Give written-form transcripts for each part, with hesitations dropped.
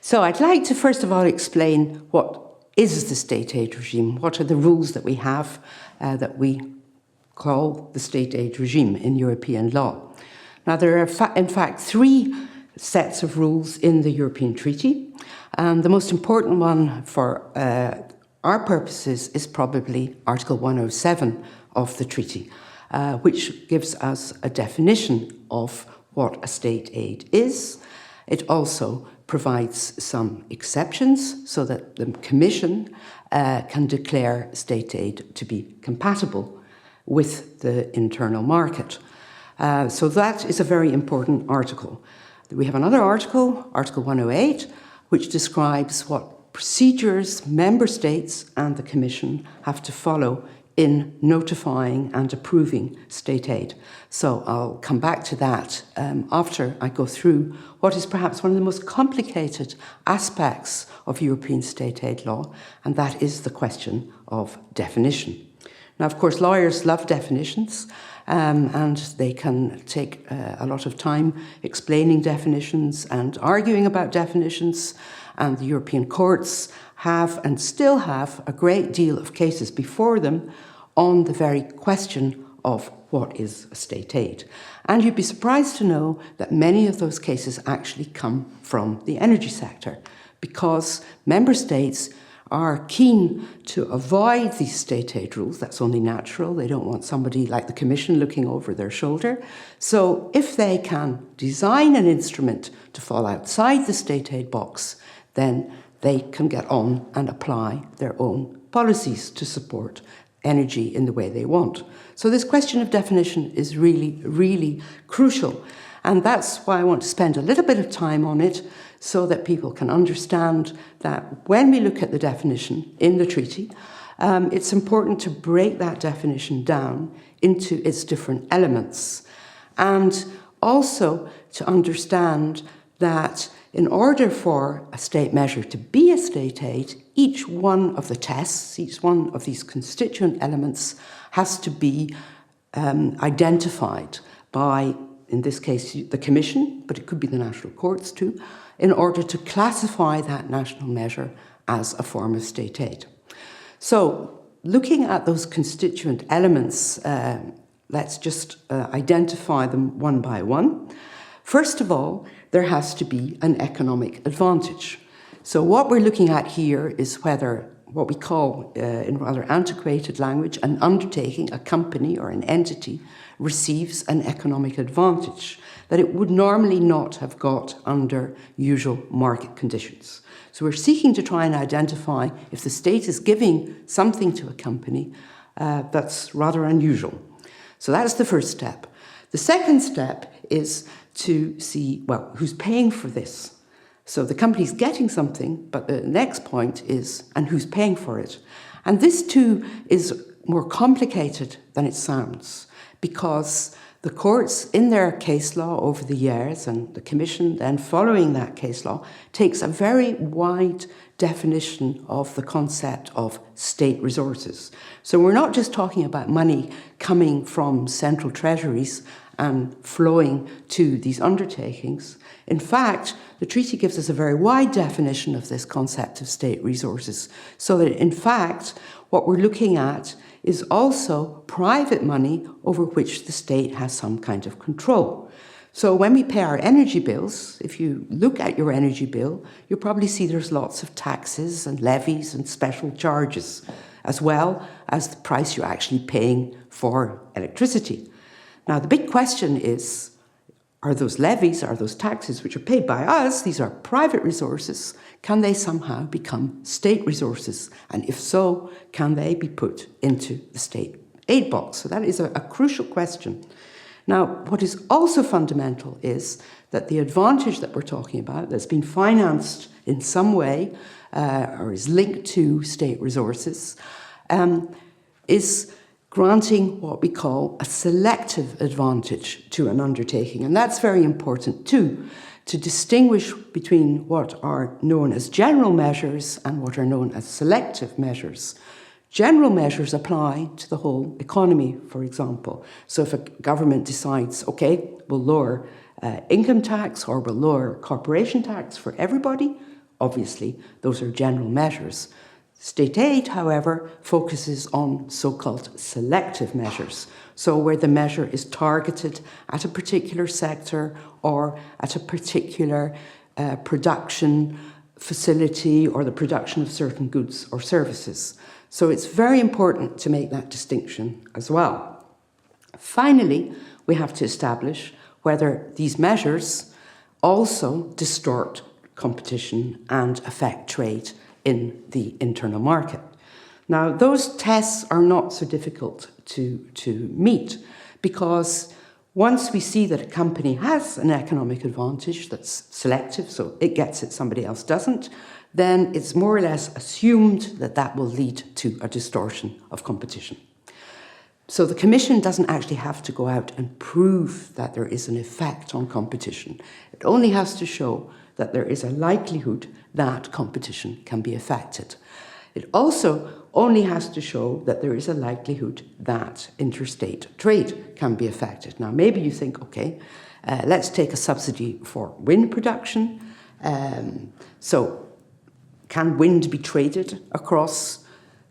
So I'd like to first of all explain what is the state aid regime, what are the rules that we have that we call the state aid regime in European law. Now there are in fact three sets of rules in the European Treaty, and the most important one for our purposes is probably Article 107 of the treaty, which gives us a definition of what a state aid is. It also provides some exceptions so that the Commission can declare state aid to be compatible with the internal market. So that is a very important article. We have another article, Article 108, which describes what procedures member states and the Commission have to follow in notifying and approving state aid. So I'll come back to that after I go through what is perhaps one of the most complicated aspects of European state aid law, and that is the question of definition. Now, of course, lawyers love definitions, and they can take a lot of time explaining definitions and arguing about definitions, and the European courts have and still have a great deal of cases before them on the very question of what is a state aid. And you'd be surprised to know that many of those cases actually come from the energy sector, because member states are keen to avoid these state aid rules. That's only natural. They don't want somebody like the Commission looking over their shoulder. So if they can design an instrument to fall outside the state aid box, then they can get on and apply their own policies to support energy in the way they want. So this question of definition is really, really crucial. And that's why I want to spend a little bit of time on it, so that people can understand that when we look at the definition in the treaty, it's important to break that definition down into its different elements. And also to understand that in order for a state measure to be a state aid, each one of the tests, each one of these constituent elements has to be identified by, in this case, the Commission, but it could be the national courts too, in order to classify that national measure as a form of state aid. So, looking at those constituent elements, let's just identify them one by one. First of all, there has to be an economic advantage. So what we're looking at here is whether what we call, in rather antiquated language, an undertaking, a company or an entity, receives an economic advantage that it would normally not have got under usual market conditions. So we're seeking to try and identify if the state is giving something to a company that's rather unusual. So that's the first step. The second step is to see, well, who's paying for this? So the company's getting something, but the next point is, and who's paying for it? And this too is more complicated than it sounds, because the courts in their case law over the years, and the Commission then following that case law, takes a very wide definition of the concept of state resources. So we're not just talking about money coming from central treasuries and flowing to these undertakings. In fact, the treaty gives us a very wide definition of this concept of state resources, so that in fact, what we're looking at is also private money over which the state has some kind of control. So when we pay our energy bills, if you look at your energy bill, you'll probably see there's lots of taxes and levies and special charges, as well as the price you're actually paying for electricity. Now, the big question is, are those levies, are those taxes which are paid by us, these are private resources, can they somehow become state resources? And if so, can they be put into the state aid box? So that is a crucial question. Now, what is also fundamental is that the advantage that we're talking about, that's been financed in some way or is linked to state resources, is granting what we call a selective advantage to an undertaking. And that's very important too, to distinguish between what are known as general measures and what are known as selective measures. General measures apply to the whole economy, for example. So if a government decides, okay, we'll lower income tax or we'll lower corporation tax for everybody, Obviously, those are general measures. State aid, however, focuses on so-called selective measures, so where the measure is targeted at a particular sector or at a particular production facility or the production of certain goods or services. So it's very important to make that distinction as well. Finally, we have to establish whether these measures also distort competition and affect trade in the internal market. Now, those tests are not so difficult to meet, because once we see that a company has an economic advantage that's selective, so it gets it, somebody else doesn't, then it's more or less assumed that that will lead to a distortion of competition. So the Commission doesn't actually have to go out and prove that there is an effect on competition. It only has to show that there is a likelihood that competition can be affected. It also only has to show that there is a likelihood that interstate trade can be affected. Now, maybe you think, okay, let's take a subsidy for wind production. So can wind be traded across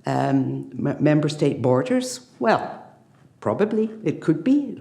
member state borders? Well, probably it could be.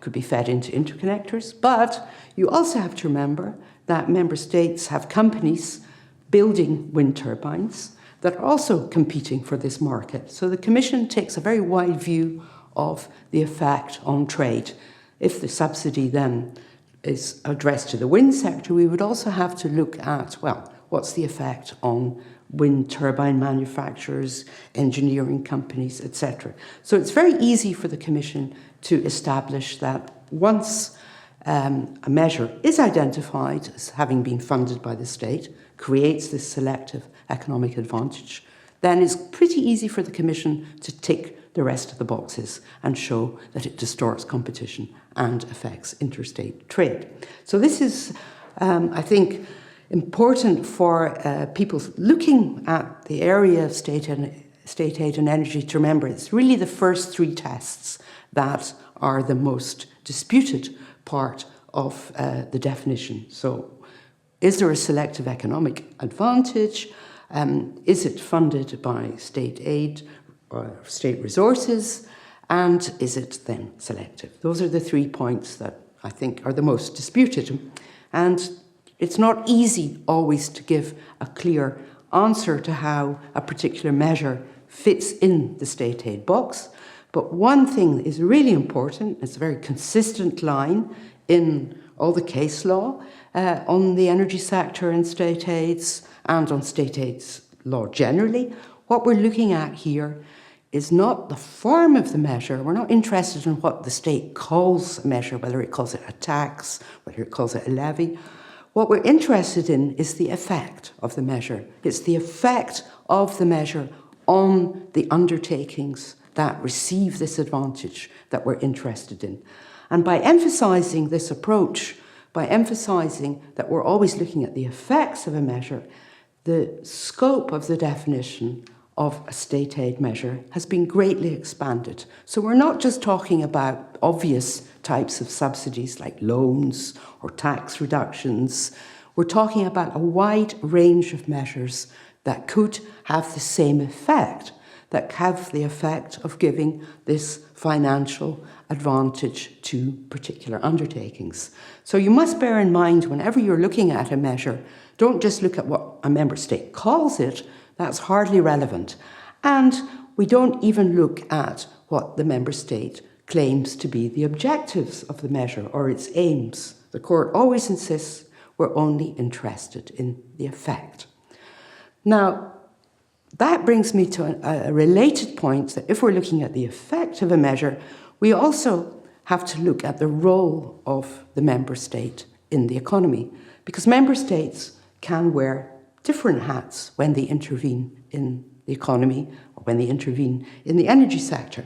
Could be fed into interconnectors. But you also have to remember that member states have companies building wind turbines that are also competing for this market. So the Commission takes a very wide view of the effect on trade. If the subsidy then is addressed to the wind sector, we would also have to look at, well, what's the effect on wind turbine manufacturers, engineering companies, etc. So it's very easy for the Commission to establish that once a measure is identified as having been funded by the state, creates this selective economic advantage, then it's pretty easy for the Commission to tick the rest of the boxes and show that it distorts competition and affects interstate trade. So this is, I think, important for people looking at the area of state aid and energy to remember it's really the first three tests that are the most disputed part of the definition. So, is there a selective economic advantage? Is it funded by state aid or state resources? And is it then selective? Those are the 3 points that I think are the most disputed. And it's not easy always to give a clear answer to how a particular measure fits in the state aid box. But one thing that is really important, it's a very consistent line in all the case law on the energy sector and state aids and on state aids law generally. What we're looking at here is not the form of the measure. We're not interested in what the state calls a measure, whether it calls it a tax, whether it calls it a levy. What we're interested in is the effect of the measure. It's the effect of the measure on the undertakings that receive this advantage that we're interested in. And by emphasizing this approach, by emphasizing that we're always looking at the effects of a measure, the scope of the definition of a state aid measure has been greatly expanded. So we're not just talking about obvious types of subsidies like loans or tax reductions. We're talking about a wide range of measures that could have the same effect, that have the effect of giving this financial advantage to particular undertakings. So you must bear in mind whenever you're looking at a measure, don't just look at what a member state calls it. That's hardly relevant. And we don't even look at what the member state claims to be the objectives of the measure or its aims. The court always insists we're only interested in the effect. Now, that brings me to a related point that if we're looking at the effect of a measure, we also have to look at the role of the member state in the economy, because member states can wear different hats when they intervene in the economy or when they intervene in the energy sector.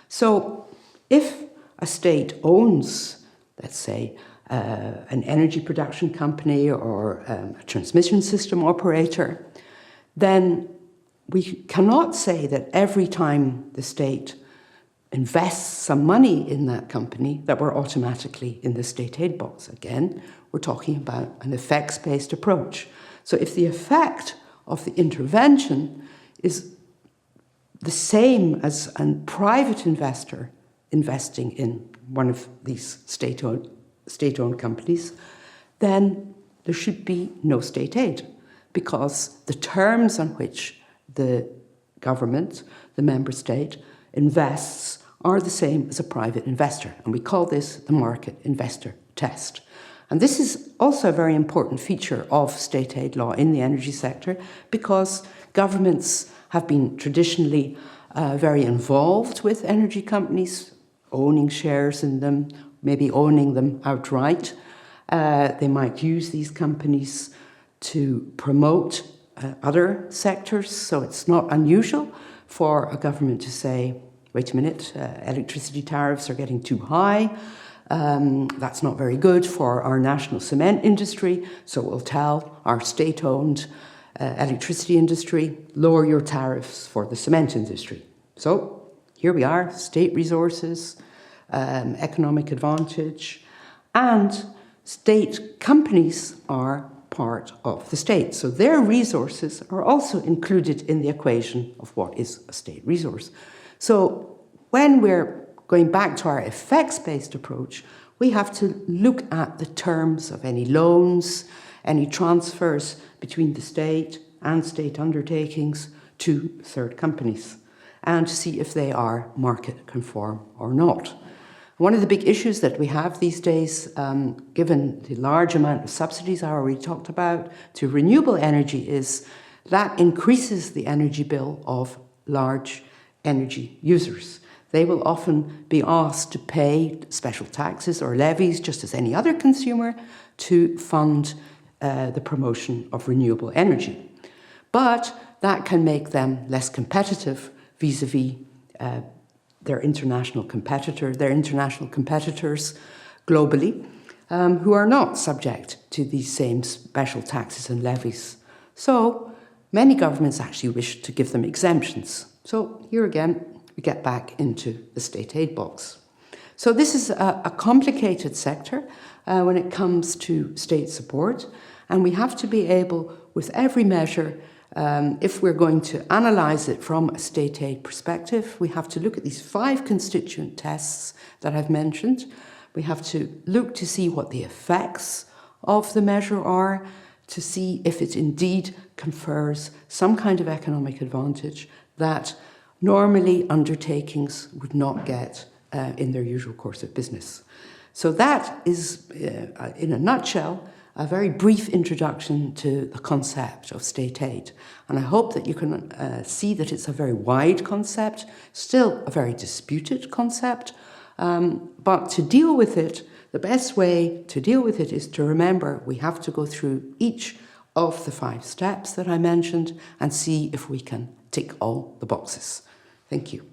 So if a state owns, let's say, an energy production company or a transmission system operator, then we cannot say that every time the state invests some money in that company that we're automatically in the state aid box. Again, we're talking about an effects-based approach. So if the effect of the intervention is the same as a private investor investing in one of these state-owned companies, then there should be no state aid, because the terms on which the government, the member state, invests are the same as a private investor. And we call this the market investor test. And this is also a very important feature of state aid law in the energy sector, because governments have been traditionally very involved with energy companies, owning shares in them, maybe owning them outright. They might use these companies to promote other sectors, so it's not unusual for a government to say, wait a minute, electricity tariffs are getting too high, that's not very good for our national cement industry, so we'll tell our state-owned electricity industry, lower your tariffs for the cement industry. So here we are, state resources, economic advantage, and state companies are part of the state. So their resources are also included in the equation of what is a state resource. So when we're going back to our effects-based approach, we have to look at the terms of any loans, any transfers between the state and state undertakings to third companies, and see if they are market conform or not. One of the big issues that we have these days, given the large amount of subsidies I already talked about to renewable energy, is that increases the energy bill of large energy users. They will often be asked to pay special taxes or levies, just as any other consumer, to fund the promotion of renewable energy. But that can make them less competitive vis-a-vis their international competitors globally, who are not subject to these same special taxes and levies. So many governments actually wish to give them exemptions. So here again, we get back into the state aid box. So this is a complicated sector when it comes to state support, and we have to be able, with every measure, if we're going to analyse it from a state aid perspective, we have to look at these 5 constituent tests that I've mentioned. We have to look to see what the effects of the measure are, to see if it indeed confers some kind of economic advantage that normally undertakings would not get in their usual course of business. So that is, in a nutshell, a very brief introduction to the concept of state aid. And I hope that you can see that it's a very wide concept, still a very disputed concept, but to deal with it, the best way to deal with it is to remember we have to go through each of the 5 steps that I mentioned and see if we can tick all the boxes. Thank you.